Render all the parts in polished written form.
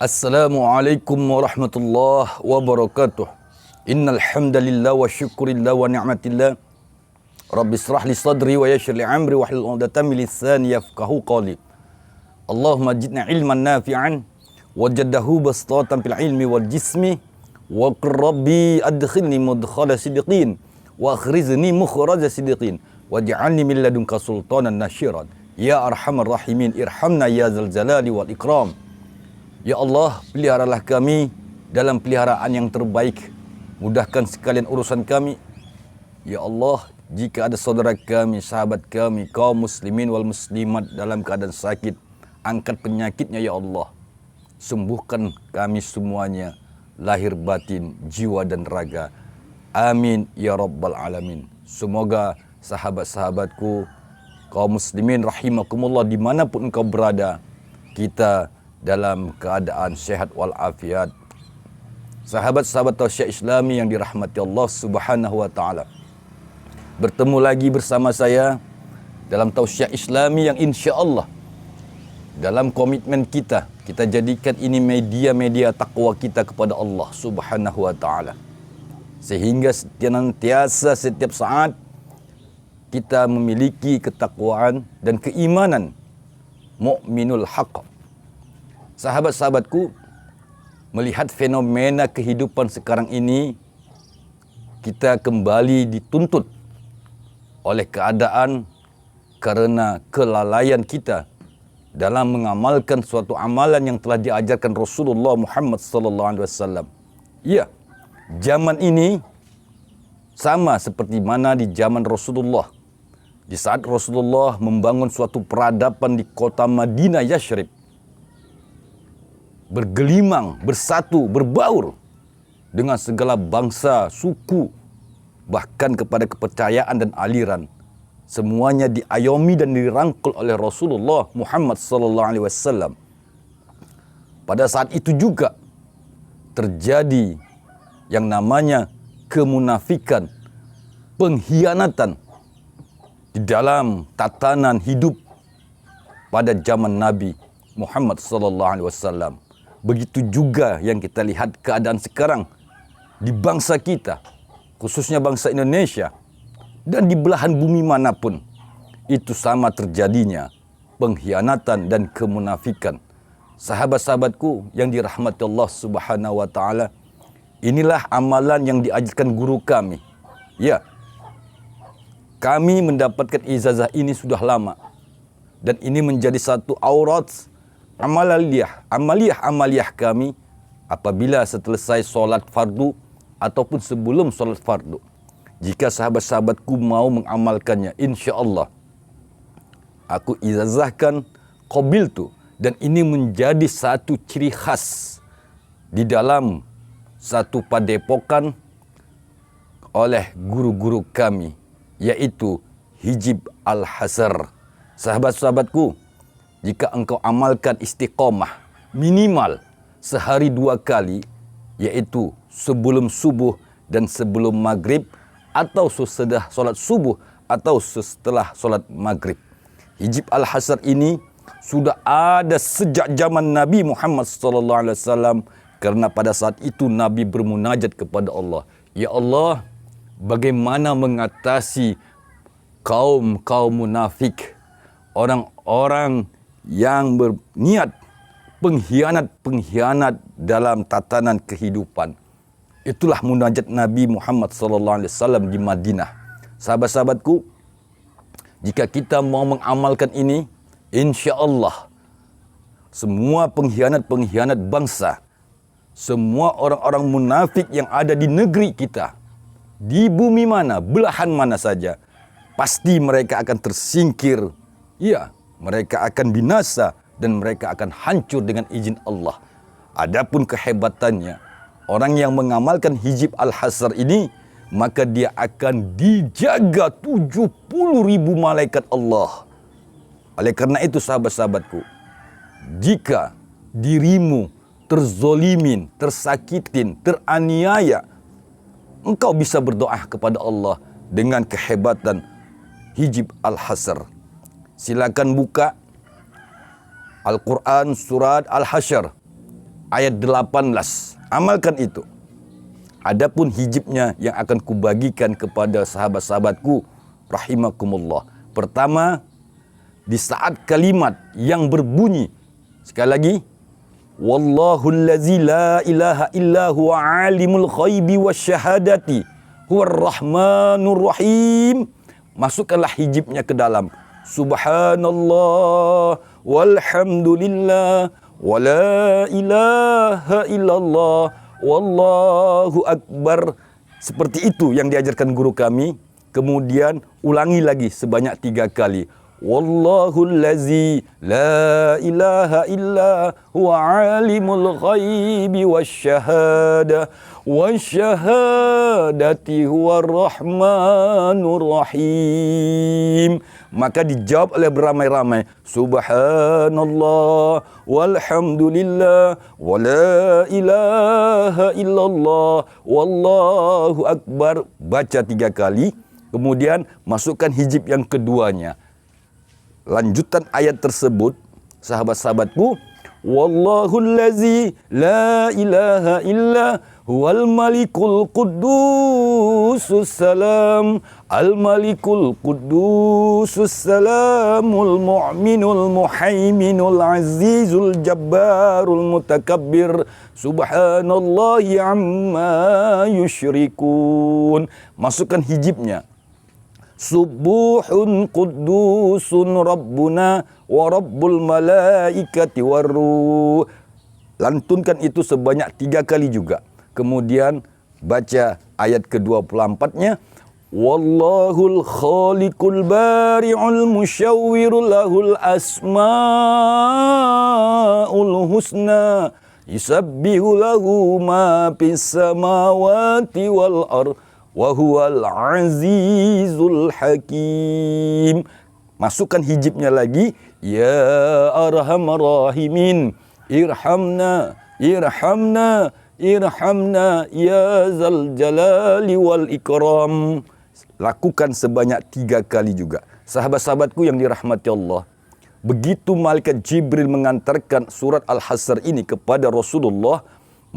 Assalamualaikum warahmatullahi wabarakatuh. Innal hamdalillah wa syukurillah wa ni'matillah. Rabbi israh li sadri wa yassir li amri wa hlul 'uqdatam min lisani yafqahu qawli. Allahumma zidna ilman nafi'an wajadahu bastatan fil ilmi wal jismi wa qur rabbi adkhilni mudkhala sidqin wa akhrizni mukhraja sidqin waj'alni min ladunka sultanan nasyiran. Ya arhamar rahimin irhamna ya zal jalali wal ikram. Ya Allah, peliharalah kami dalam peliharaan yang terbaik. Mudahkan sekalian urusan kami. Ya Allah, jika ada saudara kami, sahabat kami, kaum muslimin wal muslimat dalam keadaan sakit, angkat penyakitnya ya Allah. Sembuhkan kami semuanya, lahir batin, jiwa dan raga. Amin ya rabbal alamin. Semoga sahabat-sahabatku, kaum muslimin rahimakumullah dimanapun engkau berada, kita dalam keadaan sehat walafiat. Sahabat-sahabat tausiah Islami yang dirahmati Allah Subhanahu wa taala. Bertemu lagi bersama saya dalam tausiah Islami yang insya-Allah dalam komitmen kita jadikan ini media-media takwa kita kepada Allah Subhanahu wa taala. Sehingga senantiasa setiap saat kita memiliki ketakwaan dan keimanan mukminul haqq. Sahabat-sahabatku, melihat fenomena kehidupan sekarang ini, kita kembali dituntut oleh keadaan karena kelalaian kita dalam mengamalkan suatu amalan yang telah diajarkan Rasulullah Muhammad SAW. Ya, zaman ini sama seperti mana di zaman Rasulullah. Di saat Rasulullah membangun suatu peradaban di kota Madinah Yashrib, bergelimang, bersatu, berbaur dengan segala bangsa, suku, bahkan kepada kepercayaan dan aliran. Semuanya diayomi dan dirangkul oleh Rasulullah Muhammad SAW. Pada saat itu juga terjadi yang namanya kemunafikan, pengkhianatan di dalam tatanan hidup pada zaman Nabi Muhammad SAW. Begitu juga yang kita lihat keadaan sekarang di bangsa kita, khususnya bangsa Indonesia, dan di belahan bumi manapun. Itu sama terjadinya pengkhianatan dan kemunafikan. Sahabat-sahabatku yang dirahmati Allah Subhanahu wa taala, inilah amalan yang diajarkan guru kami. Ya, kami mendapatkan ijazah ini sudah lama, dan ini menjadi satu aurat amaliyah kami apabila selesai solat fardu ataupun sebelum solat fardu. Jika sahabat-sahabatku mau mengamalkannya, insya Allah aku ijazahkan qabiltu, dan ini menjadi satu ciri khas di dalam satu padepokan oleh guru-guru kami, yaitu Hizib Al-Hasr. Sahabat-sahabatku, jika engkau amalkan istiqomah minimal sehari 2 kali, yaitu sebelum subuh dan sebelum maghrib, atau sesudah solat subuh atau setelah solat maghrib. Hizib Al-Hasr ini sudah ada sejak zaman Nabi Muhammad SAW, karena pada saat itu Nabi bermunajat kepada Allah. Ya Allah, bagaimana mengatasi kaum munafik, orang-orang yang berniat pengkhianat dalam tatanan kehidupan. Itulah munajat Nabi Muhammad SAW di Madinah. Sahabat-sahabatku, jika kita mau mengamalkan ini, insya Allah semua pengkhianat bangsa, semua orang-orang munafik yang ada di negeri kita, di bumi mana, belahan mana saja, pasti mereka akan tersingkir. Ya, mereka akan binasa dan mereka akan hancur dengan izin Allah. Adapun kehebatannya, orang yang mengamalkan Hizib Al-Hasr ini, maka dia akan dijaga 70.000 malaikat Allah. Oleh karena itu sahabat-sahabatku, jika dirimu terzolimin, tersakitin, teraniaya, engkau bisa berdoa kepada Allah dengan kehebatan Hizib Al-Hasr. Silakan buka Al-Quran surat Al-Hasyr. ayat 18. Amalkan itu. Adapun hijibnya yang akan kubagikan kepada sahabat-sahabatku rahimakumullah. Pertama, di saat kalimat yang berbunyi, sekali lagi, wallahul ladzi la ilaha illa huwa alimul ghaibi wasyahadati huwar rahmanur rahim. Masukkanlah hijibnya ke dalam. Subhanallah walhamdulillah wala ilaha illallah wallahu akbar. Seperti itu yang diajarkan guru kami. Kemudian ulangi lagi sebanyak 3 kali. Wallahul ladzi la ilaha illa huwa alimul ghaibi wasyahadati huwar rahmanur rahim. Maka dijawab oleh beramai-ramai, subhanallah walhamdulillah wala ilaha illallah wallahu akbar. Baca 3 kali. Kemudian masukkan hijib yang keduanya. Lanjutan ayat tersebut, sahabat-sahabatku, wallahul ladzi la ilaha illa huwal malikul quddusus salam al malikul quddusus salamul mu'minul muhaiminul azizul jabbarul mutakabbir subhanallahi amma yusyrikun. Masukkan hijibnya. Subuhun quddusun rabbuna wa rabbul malaikati warruh. Lantunkan itu sebanyak 3 kali juga. Kemudian baca ayat ke-24-nya. Wallahul khaliqul bari'ul musyawwirul lahul asma'ul husna. Yusabbihu lahu ma fis samawati wal ardh. Wahuwal azizul hakim. Masukkan hijibnya lagi. Ya arhamar rahimin irhamna irhamna irhamna ya zal jalali wal ikram. Lakukan sebanyak 3 kali juga. Sahabat-sahabatku yang dirahmati Allah, begitu malaikat Jibril mengantarkan surat Al-Hasr ini kepada Rasulullah,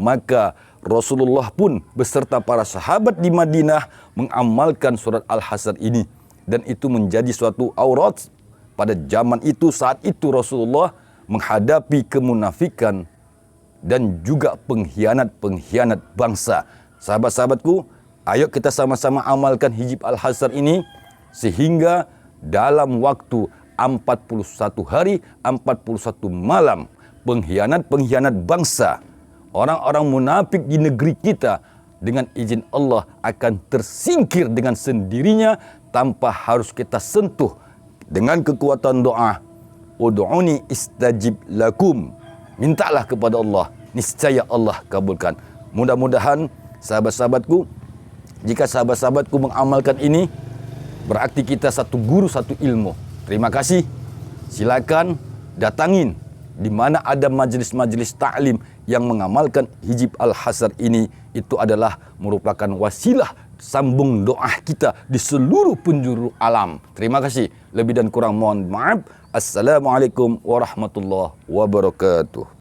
maka Rasulullah pun beserta para sahabat di Madinah mengamalkan surat Al-Hasr ini. Dan itu menjadi suatu aurat pada zaman itu. Saat itu Rasulullah menghadapi kemunafikan dan juga pengkhianat-pengkhianat bangsa. Sahabat-sahabatku, ayo kita sama-sama amalkan hijib Al-Hasr ini. Sehingga dalam waktu 41 hari, 41 malam, pengkhianat-pengkhianat bangsa, orang-orang munafik di negeri kita dengan izin Allah akan tersingkir dengan sendirinya tanpa harus kita sentuh. Dengan kekuatan doa, ud'uni istajib lakum. Mintalah kepada Allah, niscaya Allah kabulkan. Mudah-mudahan sahabat-sahabatku, jika sahabat-sahabatku mengamalkan ini, berarti kita satu guru, satu ilmu. Terima kasih. Silakan datangin di mana ada majelis-majelis ta'lim yang mengamalkan hijib Al-Hasr ini. Itu adalah merupakan wasilah sambung doa kita di seluruh penjuru alam. Terima kasih. Lebih dan kurang mohon maaf. Assalamualaikum warahmatullahi wabarakatuh.